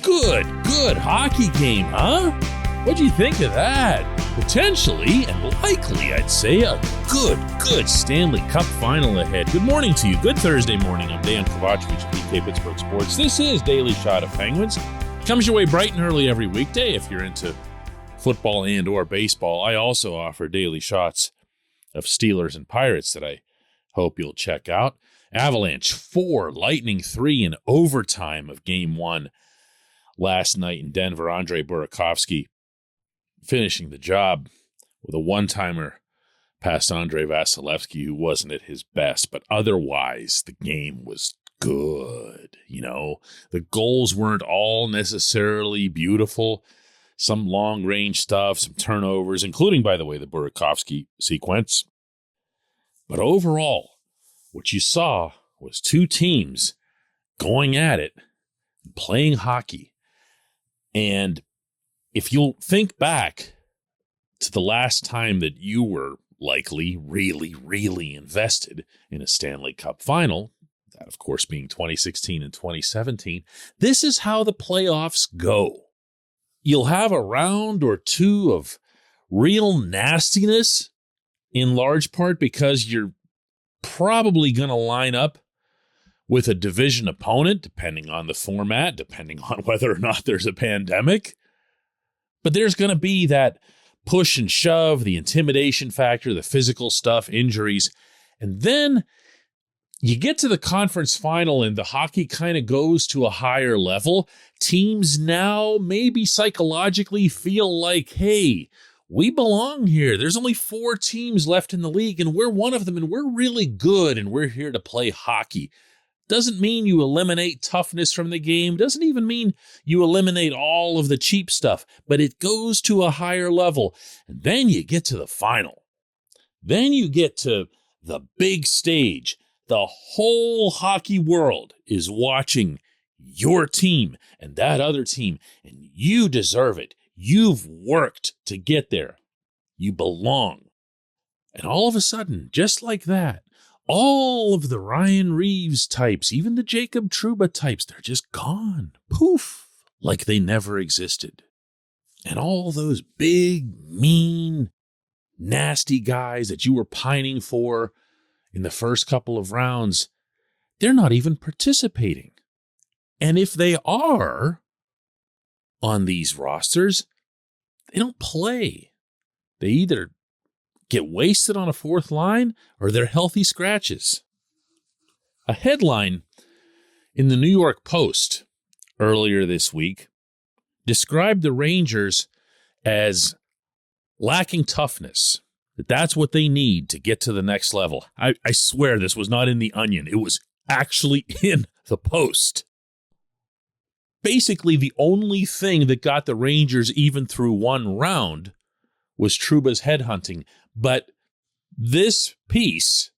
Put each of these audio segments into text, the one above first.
Good hockey game, huh? What'd you think of that? Potentially and likely, I'd say, a good Stanley Cup final ahead. Good morning to you. Good Thursday morning. I'm Dejan Kovacevic of BK Pittsburgh Sports. This is Daily Shot of Penguins. Comes your way bright and early every weekday if you're into football and or baseball. I also offer daily shots of Steelers and Pirates that I hope you'll check out. Avalanche 4, Lightning 3 in overtime of Game 1 last night in Denver. Andre Burakovsky finishing the job with a one-timer past Andrei Vasilevsky, who wasn't at his best, but otherwise the game was good. You know, the goals weren't all necessarily beautiful. Some long-range stuff, some turnovers, including, by the way, the Burakovsky sequence. But overall, what you saw was two teams going at it, playing hockey. And if you'll think back to the last time that you were likely really invested in a Stanley Cup final, that of course being 2016 and 2017, this is how the playoffs go. You'll have a round or two of real nastiness, in large part because you're probably going to line up with a division opponent, depending on the format, depending on whether or not there's a pandemic. But there's going to be that push and shove, the intimidation factor, the physical stuff, injuries. And then you get to the conference final and the hockey kind of goes to a higher level. Teams now maybe psychologically feel like, hey, we belong here. There's only 4 teams left in the league and we're one of them and we're really good and we're here to play hockey. Doesn't mean you eliminate toughness from the game. Doesn't even mean you eliminate all of the cheap stuff, but it goes to a higher level. And then you get to the final. Then you get to the big stage. The whole hockey world is watching your team and that other team, and you deserve it. You've worked to get there. You belong. And all of a sudden, just like that, all of the Ryan Reeves types, even the Jacob Trouba types, they're just gone. Poof, like they never existed. And all those big, mean, nasty guys that you were pining for in the first couple of rounds, they're not even participating. And if they are on these rosters, they don't play. They either get wasted on a fourth line or they're healthy scratches. A headline in the New York Post earlier this week described the Rangers as lacking toughness. That's what they need to get to the next level. I swear this was not in the Onion. It was actually in the Post. Basically, the only thing that got the Rangers even through one round was Trouba's headhunting. But this piece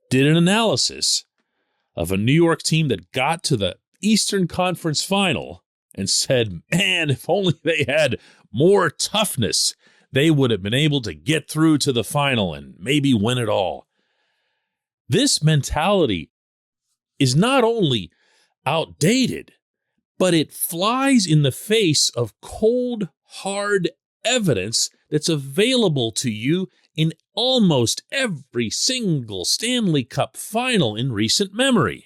did an analysis of a New York team that got to the Eastern Conference Final and said, man, if only they had more toughness, they would have been able to get through to the final and maybe win it all. This mentality is not only outdated, but it flies in the face of cold, hard evidence that's available to you in almost every single Stanley Cup final in recent memory.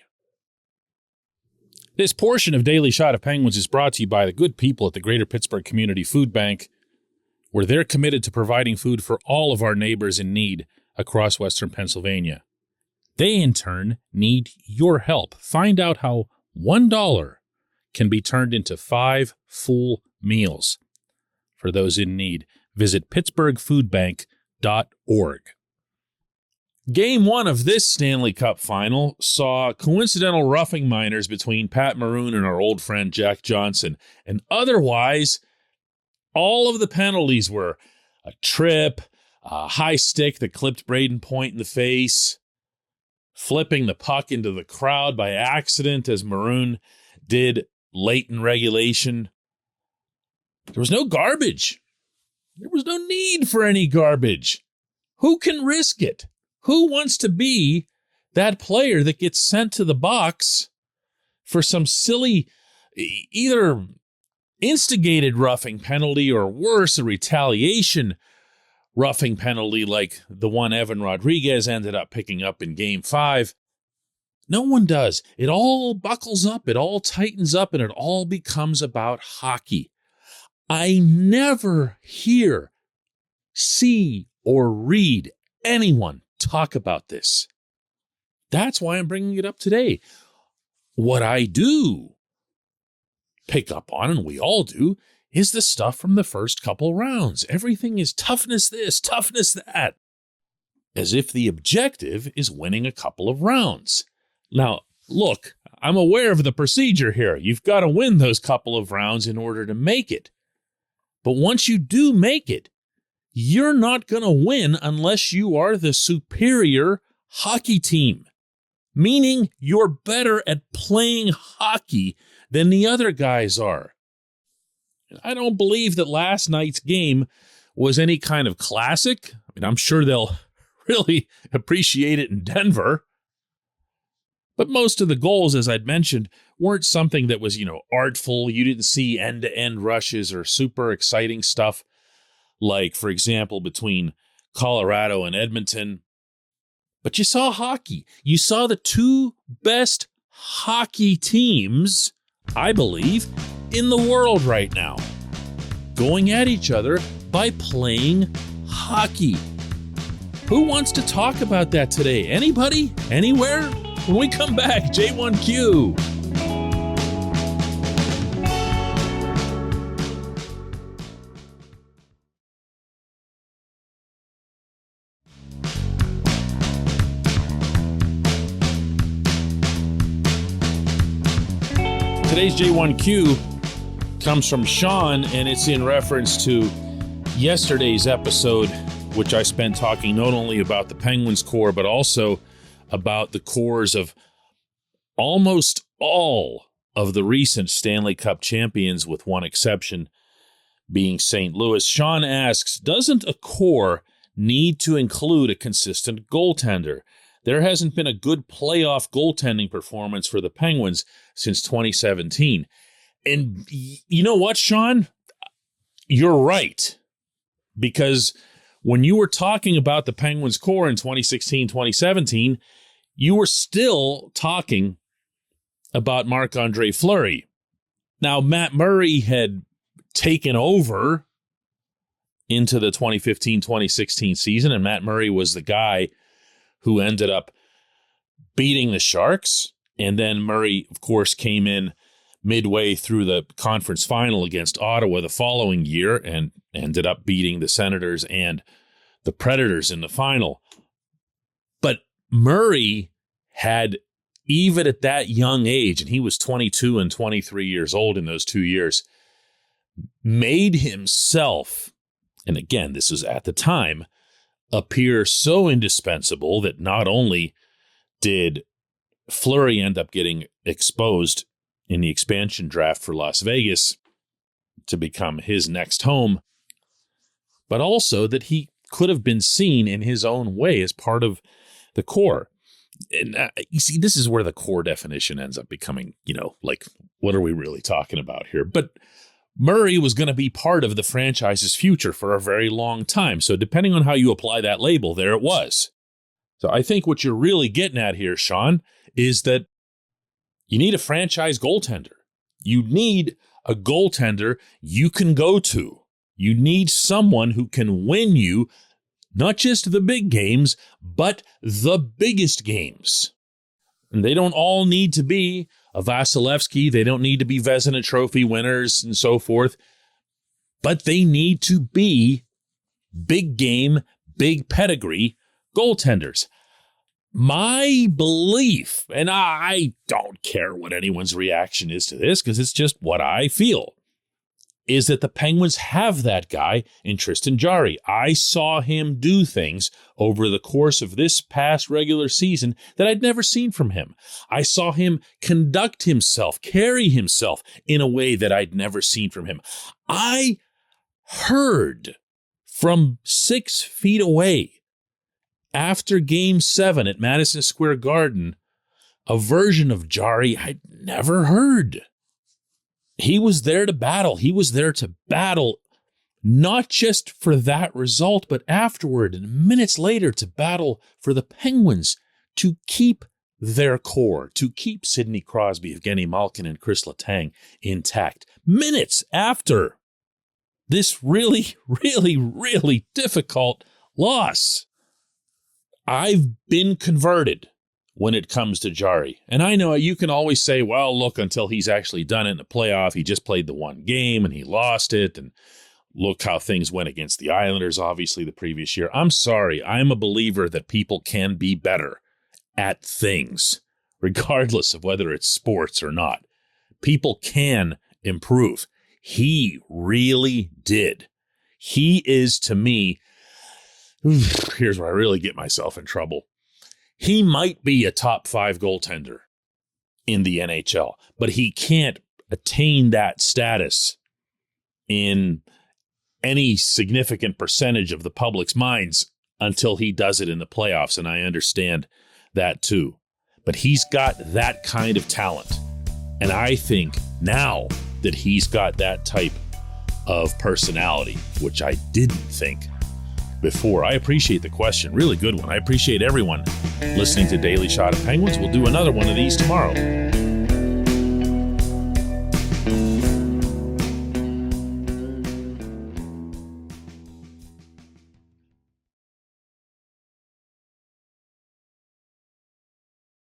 This portion of Daily Shot of Penguins is brought to you by the good people at the Greater Pittsburgh Community Food Bank, where they're committed to providing food for all of our neighbors in need across Western Pennsylvania. They, in turn, need your help. Find out how $1 can be turned into 5 full meals for those in need. Visit pittsburghfoodbank.org. Game 1 of this Stanley Cup final saw coincidental roughing minors between Pat Maroon and our old friend Jack Johnson. And otherwise, all of the penalties were a trip, a high stick that clipped Braden Point in the face, flipping the puck into the crowd by accident as Maroon did late in regulation. There was no garbage. There was no need for any garbage. Who can risk it? Who wants to be that player that gets sent to the box for some silly either instigated roughing penalty or worse, a retaliation roughing penalty like the one Evan Rodriguez ended up picking up in Game 5. No one does. It all buckles up, it all tightens up, and it all becomes about hockey. I never hear, see, or read anyone talk about this. That's why I'm bringing it up today. What I do pick up on, and we all do, is the stuff from the first couple rounds. Everything is toughness this, toughness that, as if the objective is winning a couple of rounds. Now, look, I'm aware of the procedure here. You've got to win those couple of rounds in order to make it. But once you do make it, you're not going to win unless you are the superior hockey team, meaning you're better at playing hockey than the other guys are. I don't believe that last night's game was any kind of classic. I mean, I'm sure they'll really appreciate it in Denver. But most of the goals, as I'd mentioned, weren't something that was, artful. You didn't see end-to-end rushes or super exciting stuff like, for example, between Colorado and Edmonton. But you saw hockey. You saw the two best hockey teams, I believe, in the world right now, going at each other by playing hockey. Who wants to talk about that today? Anybody? Anywhere? When we come back, J1Q. Today's J1Q comes from Sean, and it's in reference to yesterday's episode, which I spent talking not only about the Penguins core, but also about the cores of almost all of the recent Stanley Cup champions, with one exception being St. Louis. Sean asks, doesn't a core need to include a consistent goaltender? There hasn't been a good playoff goaltending performance for the Penguins since 2017. And you know what, Sean? You're right. Because when you were talking about the Penguins core in 2016, 2017, you were still talking about Marc-Andre Fleury. Now, Matt Murray had taken over into the 2015-2016 season, and Matt Murray was the guy who ended up beating the Sharks. And then Murray, of course, came in midway through the conference final against Ottawa the following year and ended up beating the Senators and the Predators in the final. But Murray had, even at that young age, and he was 22 and 23 years old in those 2 years, made himself, and again, this was at the time, appear so indispensable that not only did Fleury end up getting exposed in the expansion draft for Las Vegas to become his next home, but also that he could have been seen in his own way as part of the core. And you see, this is where the core definition ends up becoming, like, what are we really talking about here? But Murray was going to be part of the franchise's future for a very long time. So depending on how you apply that label, there it was. So I think what you're really getting at here, Sean, is that you need a franchise goaltender. You need a goaltender you can go to. You need someone who can win you not just the big games, but the biggest games. And they don't all need to be a Vasilevsky. They don't need to be Vezina Trophy winners and so forth. But they need to be big game, big pedigree goaltenders. My belief, and I don't care what anyone's reaction is to this because it's just what I feel, is that the Penguins have that guy in Tristan Jarry. I saw him do things over the course of this past regular season that I'd never seen from him. I saw him conduct himself, carry himself in a way that I'd never seen from him. I heard from 6 feet away after Game 7 at Madison Square Garden a version of Jarry I'd never heard. he was there to battle. He was there to battle not just for that result, but afterward and minutes later to battle for the Penguins to keep their core, to keep Sidney Crosby, Evgeny Malkin, and Chris Letang intact. Minutes after this really, really, really difficult loss. I've been converted when it comes to Jarry. And I know you can always say, well, look, until he's actually done it in the playoff, he just played the one game and he lost it. And look how things went against the Islanders, obviously, the previous year. I'm sorry. I'm a believer that people can be better at things, regardless of whether it's sports or not. People can improve. He really did. He is, to me, here's where I really get myself in trouble. He might be a top 5 goaltender in the NHL, but he can't attain that status in any significant percentage of the public's minds until he does it in the playoffs, and I understand that too. But he's got that kind of talent, and I think now that he's got that type of personality, which I didn't think before. I appreciate the question. Really good one. I appreciate everyone listening to Daily Shot of Penguins. We'll do another one of these tomorrow.